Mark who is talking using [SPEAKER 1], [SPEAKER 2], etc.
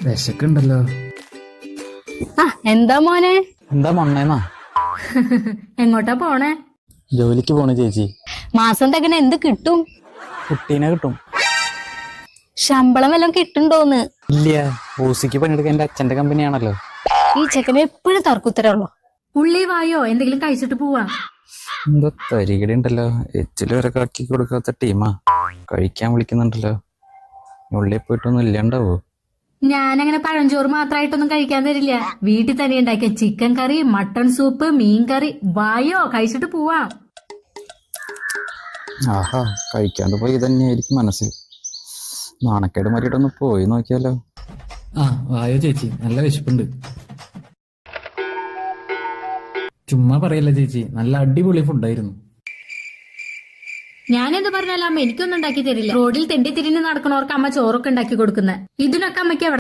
[SPEAKER 1] വിശക്കുണ്ടല്ലോ.
[SPEAKER 2] എന്താ മോനെ?
[SPEAKER 1] എന്താ മണ്ണേന്നാ?
[SPEAKER 2] എങ്ങോട്ടാ പോണേ?
[SPEAKER 1] ജോലിക്ക് പോണ ചേച്ചി.
[SPEAKER 2] മാസം തകന എന്ത് കിട്ടും?
[SPEAKER 1] കുട്ടീനെ കിട്ടും.
[SPEAKER 2] ശമ്പളം വല്ലതും കിട്ടുണ്ടോന്ന്?
[SPEAKER 1] ഇല്ല, ഓസിക്ക് പണിയെടുക്കാൻ എന്റെ അച്ഛന്റെ കമ്പനിയാണല്ലോ.
[SPEAKER 2] ഈ ചെക്കന് എപ്പോഴും തർക്കുത്തരമുള്ളൂ. ഉള്ളി വായോ, എന്തെങ്കിലും കഴിച്ചിട്ട് പോവാ.
[SPEAKER 1] എന്താ തരികടി ഉണ്ടല്ലോ, എച്ചില് വരെ കാക്കി കൊടുക്കാത്ത ടീമാ. കഴിക്കാൻ വിളിക്കുന്നുണ്ടല്ലോ. ഉള്ളിൽ പോയിട്ടൊന്നും ഇല്ലാണ്ടാവോ?
[SPEAKER 2] ഞാനങ്ങനെ പഴഞ്ചോറ് മാത്രമായിട്ടൊന്നും കഴിക്കാൻ തരില്ല. വീട്ടിൽ തന്നെ ഉണ്ടാക്കിയ ചിക്കൻ കറി, മട്ടൺ സൂപ്പ്, മീൻ കറി. വായോ, കഴിച്ചിട്ട് പോവാ.
[SPEAKER 1] ആഹാ, കഴിക്കാണ്ട് പോയി തന്നെയായിരിക്കും മനസ്സിൽ. നാണക്കേട് മാറ്റിയിട്ടൊന്ന് പോയി നോക്കിയാലോ.
[SPEAKER 3] വായോ ചേച്ചി, നല്ല വിശപ്പുണ്ട്. ചുമ്മാ പറയല്ല ചേച്ചി, നല്ല അടിപൊളി ഫുഡായിരുന്നു.
[SPEAKER 2] ഞാനെന്ത് പറഞ്ഞാലും അമ്മ എനിക്കൊന്നും ഉണ്ടാക്കി തരില്ല. റോഡിൽ തെണ്ടി തിരിഞ്ഞ് നടക്കണവർക്ക് അമ്മ ചോറൊക്കെ ഉണ്ടാക്കി കൊടുക്കുന്നത്. ഇതിനൊക്കെ അമ്മയ്ക്ക്